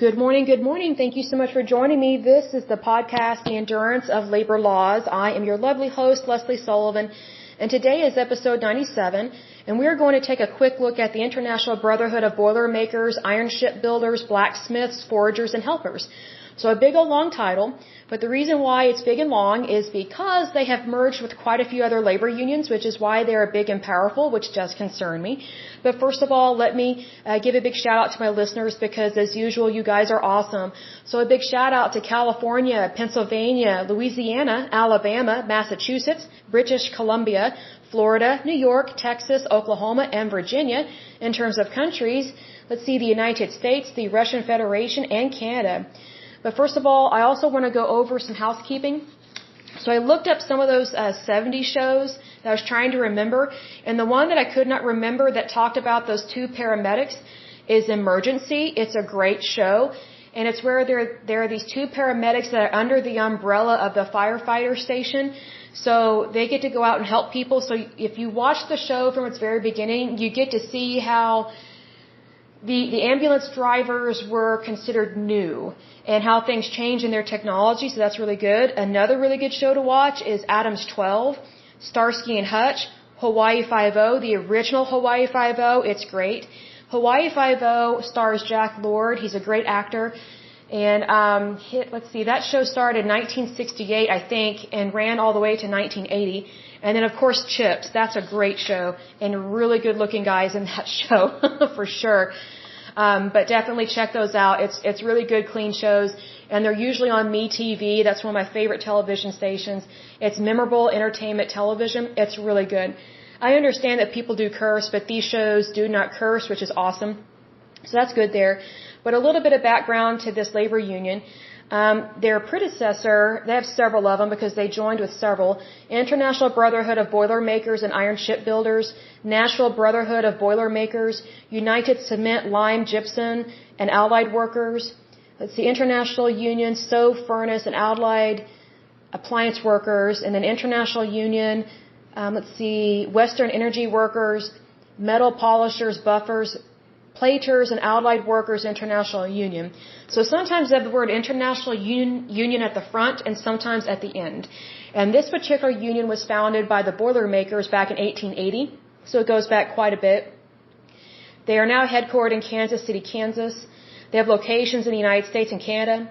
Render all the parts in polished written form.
Good morning, good morning. Thank you so much for joining me. This is the podcast, The Endurance of Labor Laws. I am your lovely host, Lesley Sullivan, and today is episode 97, and we are going to take a quick look at the International Brotherhood of Boilermakers, Iron Shipbuilders, Blacksmiths, Forgers, and Helpers. So a big old long title, but the reason why it's big and long is because they have merged with quite a few other labor unions, which is why they're big and powerful, which does concern me. But first of all, let me give a big shout out to my listeners because as usual, you guys are awesome. So a big shout out to California, Pennsylvania, Louisiana, Alabama, Massachusetts, British Columbia, Florida, New York, Texas, Oklahoma, and Virginia. In terms of countries, let's see, the United States, the Russian Federation, and Canada. But first of all, I also want to go over some housekeeping. So I looked up some of those 70 shows that I was trying to remember, and the one that I could not remember that talked about those two paramedics is Emergency. It's a great show, and it's where there are these two paramedics that are under the umbrella of the firefighter station. So they get to go out and help people. So if you watch the show from its very beginning, you get to see how the ambulance drivers were considered new and how things change in their technology, so that's really good. Another really good show to watch is Adams 12, Starsky and Hutch, Hawaii Five-0, the original Hawaii Five-0, it's great. Hawaii Five-0 stars Jack Lord, he's a great actor, and let's see, that show started in 1968, I think, and ran all the way to 1980. And then, of course, Chips. That's a great show. And really good-looking guys in that show, for sure. But definitely check those out. It's really good, clean shows. And they're usually on MeTV. That's one of my favorite television stations. It's memorable entertainment television. It's really good. I understand that people do curse, but these shows do not curse, which is awesome. So that's good there. But a little bit of background to this labor union. Their predecessor, they have several of them because they joined with several, International Brotherhood of Boilermakers and Iron Shipbuilders, National Brotherhood of Boilermakers, United Cement, Lime, Gypsum, and Allied Workers. Let's see, International Union, Stove, Furnace, and Allied Appliance Workers, and then International Union, Western Energy Workers, Metal Polishers, Buffers, Platers, and Allied Workers International Union. So sometimes they have the word International Union at the front and sometimes at the end. And this particular union was founded by the Boilermakers back in 1880, so it goes back quite a bit. They are now headquartered in Kansas City, Kansas. They have locations in the United States and Canada.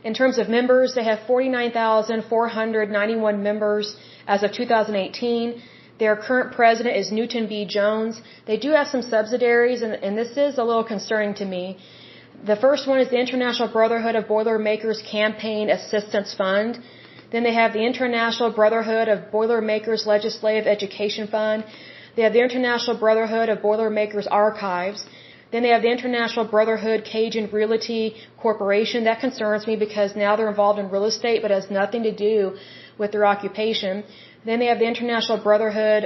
In terms of members, they have 49,491 members as of 2018. Their current president is Newton B. Jones. They do have some subsidiaries, and this is a little concerning to me. The first one is the International Brotherhood of Boilermakers Campaign Assistance Fund. Then they have the International Brotherhood of Boilermakers Legislative Education Fund. They have the International Brotherhood of Boilermakers Archives. Then they have the International Brotherhood Cajun Realty Corporation. That concerns me because now they're involved in real estate, but has nothing to do with their occupation. Then they have the International Brotherhood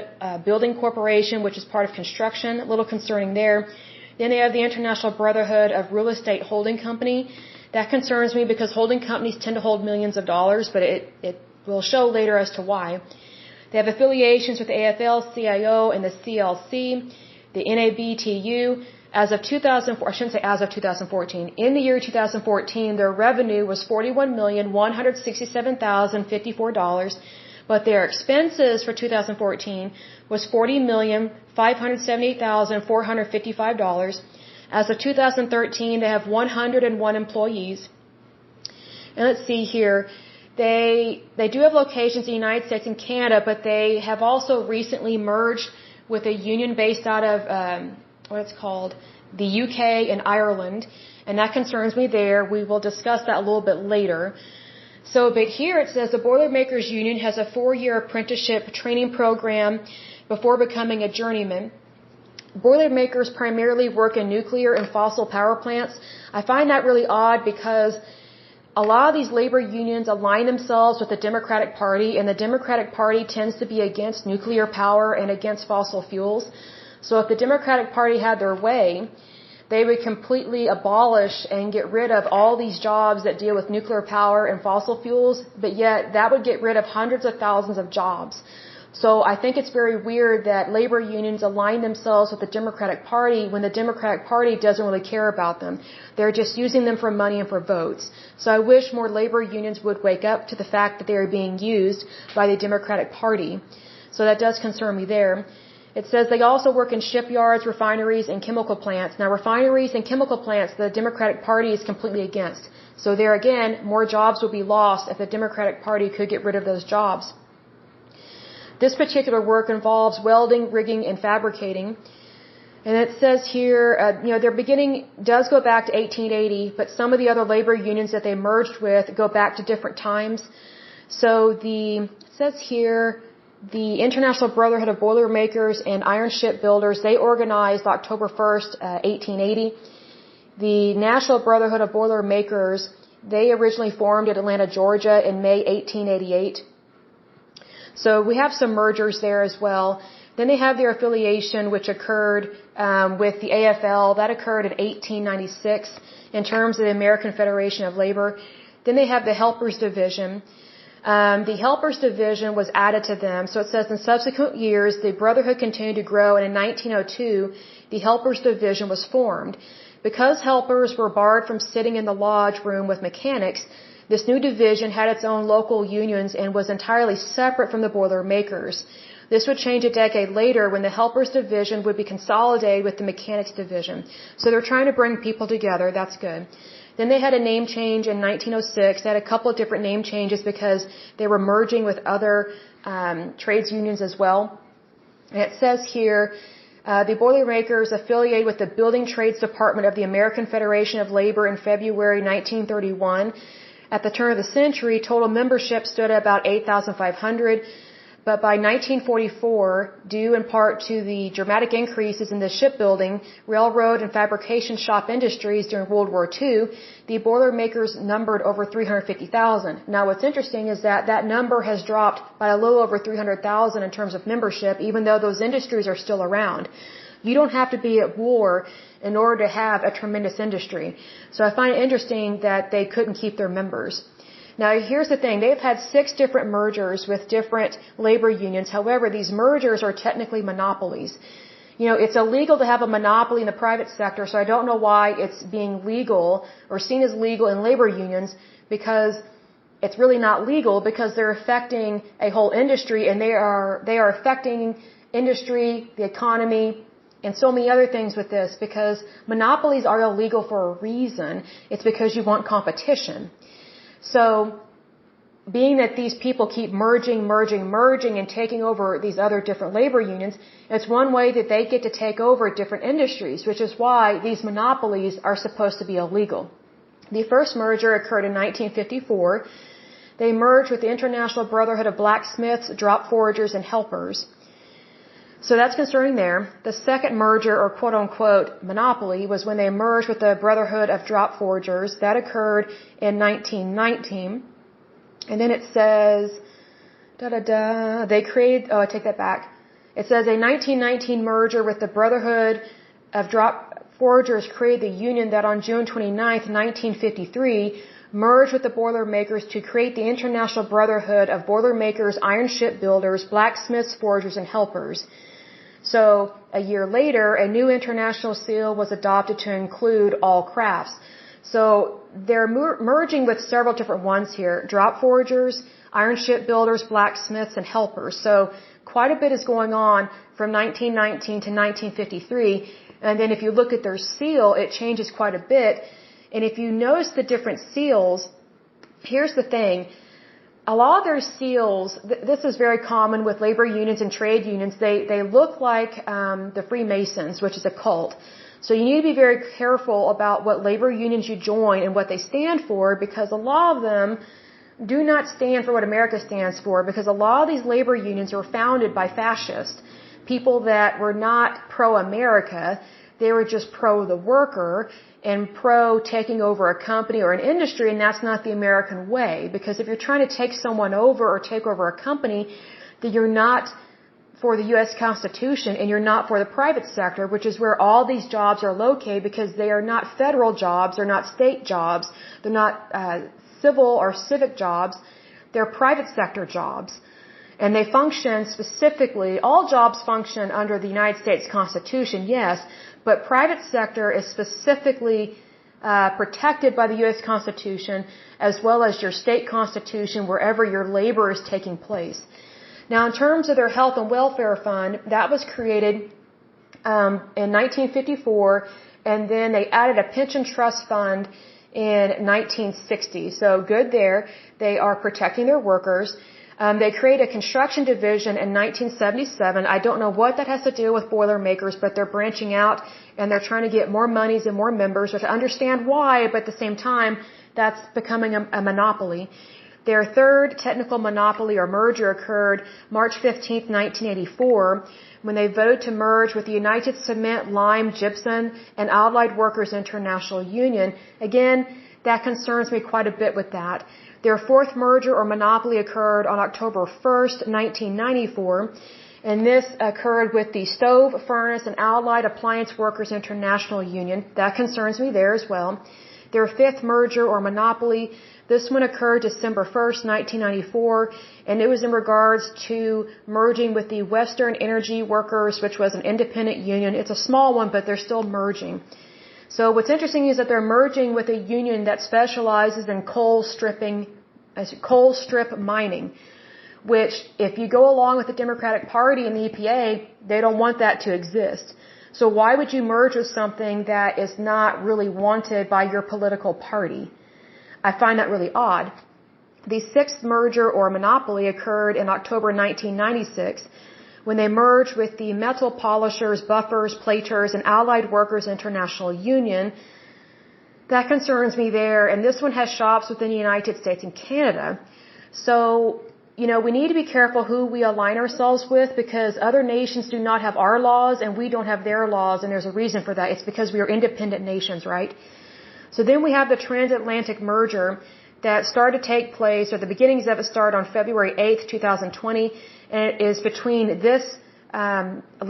Building Corporation, which is part of construction, a little concerning there. Then they have the International Brotherhood of Real Estate Holding Company. That concerns me because holding companies tend to hold millions of dollars, but it will show later as to why. They have affiliations with the AFL-CIO and the CLC, the NABTU. As of 2004, I shouldn't say as of 2014. In the year 2014, their revenue was $41,167,054. But their expenses for 2014 was $40,578,455. As of 2013, they have 101 employees. And let's see here, they do have locations in the United States and Canada, but they have also recently merged with a union based out of the UK and Ireland, and that concerns me there. We will discuss that a little bit later. But here it says the Boilermakers Union has a 4-year apprenticeship training program before becoming a journeyman. Boilermakers primarily work in nuclear and fossil power plants. I find that really odd because a lot of these labor unions align themselves with the Democratic Party, and the Democratic Party tends to be against nuclear power and against fossil fuels. So if the Democratic Party had their way, they would completely abolish and get rid of all these jobs that deal with nuclear power and fossil fuels, but yet that would get rid of hundreds of thousands of jobs. So I think it's very weird that labor unions align themselves with the Democratic Party when the Democratic Party doesn't really care about them. They're just using them for money and for votes. So I wish more labor unions would wake up to the fact that they are being used by the Democratic Party. So that does concern me there. It says they also work in shipyards, refineries, and chemical plants. Now, refineries and chemical plants, the Democratic Party is completely against. So there again, more jobs will be lost if the Democratic Party could get rid of those jobs. This particular work involves welding, rigging, and fabricating. And it says here, their beginning does go back to 1880, but some of the other labor unions that they merged with go back to different times. So it says here, the International Brotherhood of Boilermakers and Iron Ship Builders, they organized October 1st, 1880. The National Brotherhood of Boilermakers, they originally formed at Atlanta, Georgia in May 1888. So we have some mergers there as well. Then they have their affiliation, which occurred with the AFL. That occurred in 1896 in terms of the American Federation of Labor. Then they have the Helpers Division. The Helpers Division was added to them. So it says in subsequent years, the Brotherhood continued to grow, and in 1902, the Helpers Division was formed. Because helpers were barred from sitting in the lodge room with mechanics, this new division had its own local unions and was entirely separate from the Boilermakers. This would change a decade later when the Helpers Division would be consolidated with the Mechanics Division. So they're trying to bring people together. That's good. Then they had a name change in 1906. They had a couple of different name changes because they were merging with other trades unions as well. And it says here, the Boilermakers affiliated with the Building Trades Department of the American Federation of Labor in February 1931. At the turn of the century, total membership stood at about 8,500, but by 1944, due in part to the dramatic increases in the shipbuilding, railroad, and fabrication shop industries during World War II, the Boilermakers numbered over 350,000. Now, what's interesting is that that number has dropped by a little over 300,000 in terms of membership, even though those industries are still around. You don't have to be at war in order to have a tremendous industry. So I find it interesting that they couldn't keep their members. Now, here's the thing. They've had 6 different mergers with different labor unions. However, these mergers are technically monopolies. It's illegal to have a monopoly in the private sector, so I don't know why it's being legal or seen as legal in labor unions, because it's really not legal, because they're affecting a whole industry, and they are affecting industry, the economy, and so many other things with this, because monopolies are illegal for a reason. It's because you want competition. So, being that these people keep merging and taking over these other different labor unions, it's one way that they get to take over different industries, which is why these monopolies are supposed to be illegal. The first merger occurred in 1954. They merged with the International Brotherhood of Blacksmiths, Drop Forgers, and Helpers. So that's concerning there. The second merger, or quote-unquote monopoly, was when they merged with the Brotherhood of Drop Forgers. That occurred in 1919. And then it says, they created, I take that back. It says a 1919 merger with the Brotherhood of Drop Forgers created the union that on June 29th, 1953, merged with the Boilermakers to create the International Brotherhood of Boilermakers, Iron Ship Builders, Blacksmiths, Forgers, and Helpers. So, a year later, a new international seal was adopted to include all crafts. So, they're merging with several different ones here. Drop Forgers, Iron Ship Builders, Blacksmiths, and Helpers. So, quite a bit is going on from 1919 to 1953. And then if you look at their seal, it changes quite a bit. And if you notice the different seals, here's the thing. A lot of their seals, this is very common with labor unions and trade unions, they look like the Freemasons, which is a cult. So you need to be very careful about what labor unions you join and what they stand for, because a lot of them do not stand for what America stands for, because a lot of these labor unions were founded by fascists, people that were not pro-America. They were just pro the worker and pro taking over a company or an industry, and that's not the American way. Because if you're trying to take someone over or take over a company, then you're not for the U.S. Constitution and you're not for the private sector, which is where all these jobs are located, because they are not federal jobs, they're not state jobs, they're not civil or civic jobs, they're private sector jobs. And they function specifically, all jobs function under the United States Constitution, yes, but private sector is specifically protected by the U.S. Constitution as well as your state constitution wherever your labor is taking place. Now, in terms of their health and welfare fund, that was created in 1954, and then they added a pension trust fund in 1960. So good there. They are protecting their workers. They created a construction division in 1977. I don't know what that has to do with Boilermakers, but they're branching out and they're trying to get more monies and more members, which I understand why, but at the same time, that's becoming a monopoly. Their third technical monopoly or merger occurred March 15, 1984, when they voted to merge with the United Cement, Lime, Gypsum, and Allied Workers International Union. Again, that concerns me quite a bit with that. Their fourth merger or monopoly occurred on October 1st, 1994, and this occurred with the Stove, Furnace, and Allied Appliance Workers International Union. That concerns me there as well. Their fifth merger or monopoly, this one occurred December 1st, 1994, and it was in regards to merging with the Western Energy Workers, which was an independent union. It's a small one, but they're still merging. So what's interesting is that they're merging with a union that specializes in coal strip mining, which if you go along with the Democratic Party and the EPA, they don't want that to exist. So why would you merge with something that is not really wanted by your political party? I find that really odd. The sixth merger or monopoly occurred in October 1996 when they merged with the Metal Polishers, Buffers, Platers, and Allied Workers International Union. That concerns me there, and this one has shops within the United States and Canada. So, we need to be careful who we align ourselves with because other nations do not have our laws and we don't have their laws, and there's a reason for that. It's because we are independent nations, right? So then we have the transatlantic merger that started to take place, or the beginnings of it started on February 8th, 2020, and it is between this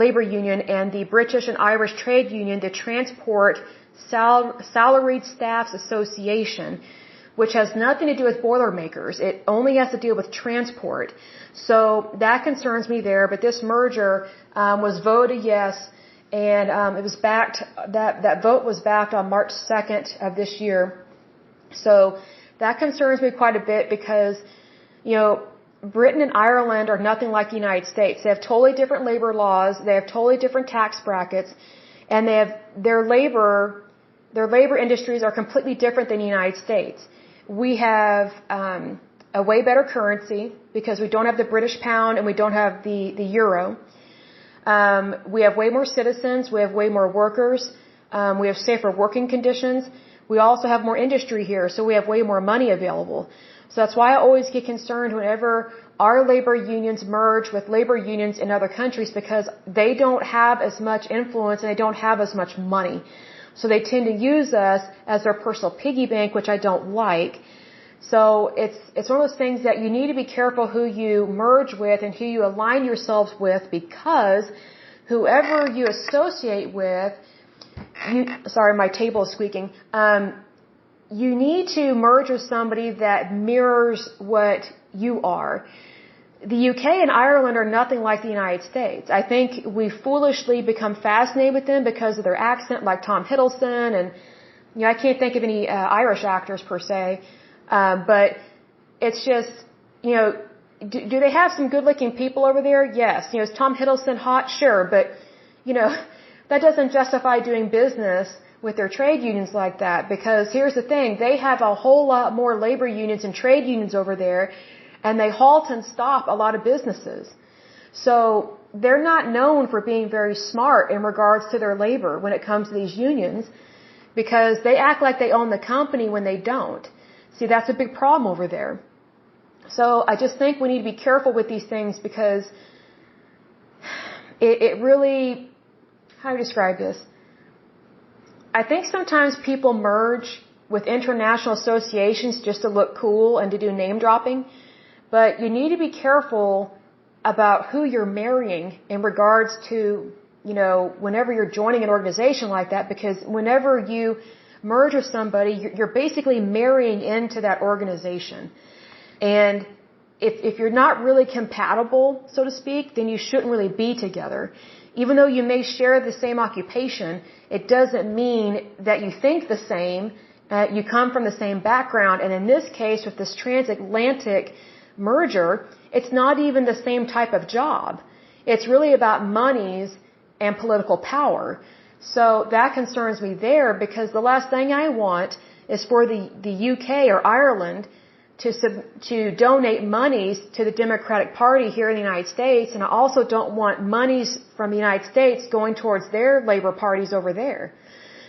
labor union and the British and Irish Trade Union, the Transport Salaried Staffs Association, which has nothing to do with Boilermakers. It only has to deal with transport. So that concerns me there, but this merger was voted yes, and it was backed, that vote was backed on March 2nd of this year. So that concerns me quite a bit because, Britain and Ireland are nothing like the United States. They have totally different labor laws, they have totally different tax brackets, and they have their labor industries are completely different than the United States. We have a way better currency because we don't have the British pound and we don't have the euro. We have way more citizens, we have way more workers, we have safer working conditions. We also have more industry here, so we have way more money available. So that's why I always get concerned whenever our labor unions merge with labor unions in other countries because they don't have as much influence and they don't have as much money. So they tend to use us as their personal piggy bank, which I don't like. So it's one of those things that you need to be careful who you merge with and who you align yourselves with because whoever you associate with, sorry, my table is squeaking. You need to merge with somebody that mirrors what you are. The UK and Ireland are nothing like the United States. I think we foolishly become fascinated with them because of their accent, like Tom Hiddleston, and I can't think of any Irish actors per se. But it's just, do they have some good-looking people over there? Yes. Is Tom Hiddleston hot? Sure, but that doesn't justify doing business with their trade unions like that because here's the thing, they have a whole lot more labor unions and trade unions over there and they halt and stop a lot of businesses. So they're not known for being very smart in regards to their labor when it comes to these unions because they act like they own the company when they don't. See, that's a big problem over there. So I just think we need to be careful with these things because it really, how do you describe this? I think sometimes people merge with international associations just to look cool and to do name dropping, but you need to be careful about who you're marrying in regards to, whenever you're joining an organization like that, because whenever you merge with somebody, you're basically marrying into that organization. And if you're not really compatible, so to speak, then you shouldn't really be together. Even though you may share the same occupation, it doesn't mean that you think the same, you come from the same background. And in this case, with this transatlantic merger, it's not even the same type of job. It's really about monies and political power. So that concerns me there, because the last thing I want is for the UK or Ireland to donate monies to the Democratic Party here in the United States, and I also don't want monies from the United States going towards their labor parties over there.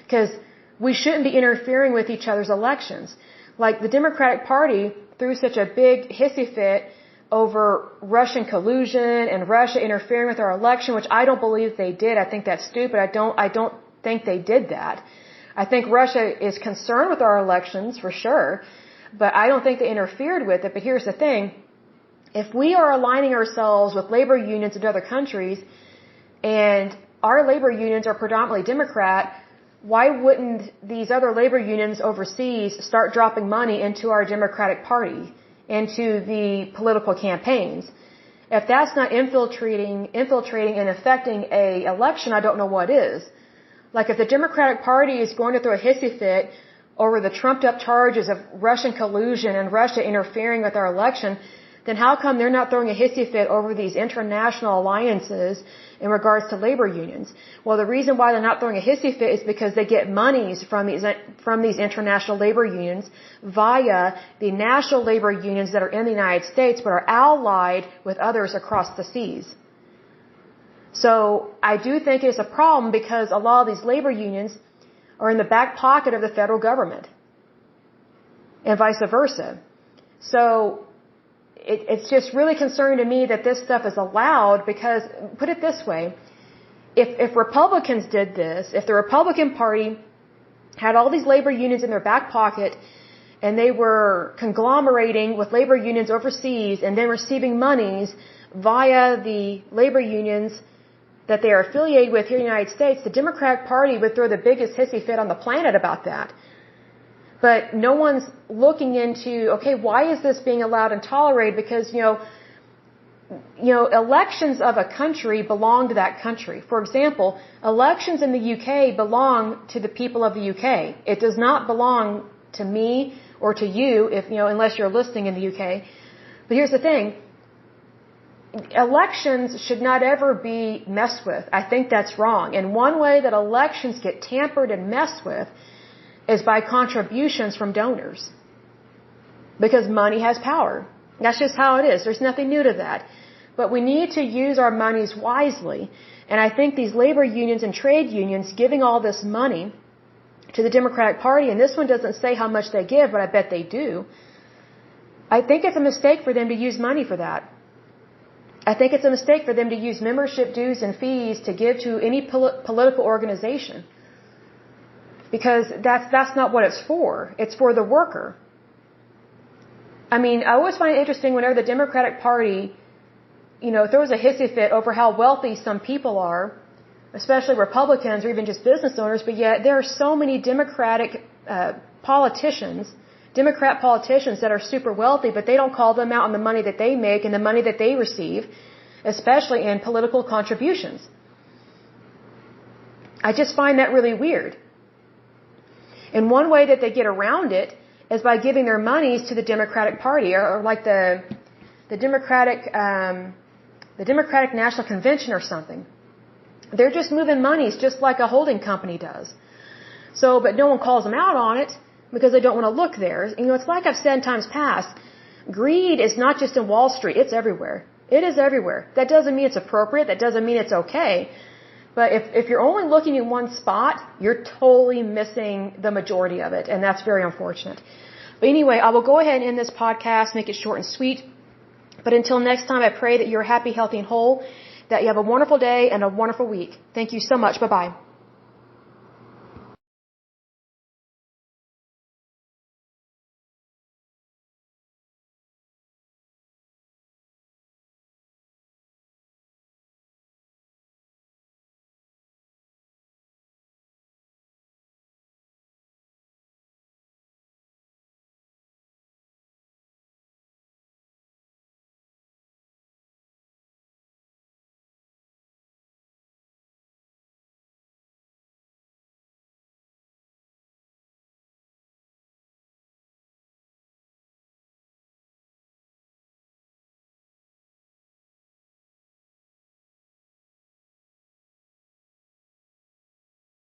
Because we shouldn't be interfering with each other's elections. Like the Democratic Party threw such a big hissy fit over Russian collusion and Russia interfering with our election, which I don't believe they did. I think that's stupid. I don't think they did that. I think Russia is concerned with our elections for sure, but I don't think they interfered with it. But here's the thing. If we are aligning ourselves with labor unions in other countries, and our labor unions are predominantly Democrat, why wouldn't these other labor unions overseas start dropping money into our Democratic Party, into the political campaigns? If that's not infiltrating and affecting a election, I don't know what is. Like if the Democratic Party is going to throw a hissy fit over the trumped up charges of Russian collusion and Russia interfering with our election, then how come they're not throwing a hissy fit over these international alliances in regards to labor unions? Well, the reason why they're not throwing a hissy fit is because they get monies from these international labor unions via the national labor unions that are in the United States but are allied with others across the seas. So I do think it's a problem because a lot of these labor unions are in the back pocket of the federal government and vice versa. So it's just really concerning to me that this stuff is allowed, because, put it this way, if Republicans did this, if the Republican Party had all these labor unions in their back pocket and they were conglomerating with labor unions overseas and then receiving monies via the labor unions that they are affiliated with here in the United States, the Democratic Party would throw the biggest hissy fit on the planet about that. But no one's looking into, okay, why is this being allowed and tolerated? Because, elections of a country belong to that country. For example, elections in the UK belong to the people of the UK. It does not belong to me or to you, unless you're listening in the UK. But here's the thing. Elections should not ever be messed with. I think that's wrong. And one way that elections get tampered and messed with is by contributions from donors. Because money has power. That's just how it is. There's nothing new to that. But we need to use our monies wisely. And I think these labor unions and trade unions giving all this money to the Democratic Party, and this one doesn't say how much they give, but I bet they do. I think it's a mistake for them to use money for that. I think it's a mistake for them to use membership dues and fees to give to any political organization. Because that's not what it's for. It's for the worker. I mean, I always find it interesting whenever the Democratic Party, throws a hissy fit over how wealthy some people are, especially Republicans or even just business owners, but yet there are so many Democrat politicians that are super wealthy, but they don't call them out on the money that they make and the money that they receive, especially in political contributions. I just find that really weird. And one way that they get around it is by giving their monies to the Democratic Party, or like the Democratic National Convention or something. They're just moving monies just like a holding company does. So, but no one calls them out on it because they don't want to look there. It's like I've said in times past, greed is not just in Wall Street, it's everywhere. It is everywhere. That doesn't mean it's appropriate, that doesn't mean it's okay. But if you're only looking in one spot, you're totally missing the majority of it, and that's very unfortunate. But anyway, I will go ahead and end this podcast, make it short and sweet. But until next time, I pray that you're happy, healthy, and whole, that you have a wonderful day and a wonderful week. Thank you so much. Bye-bye.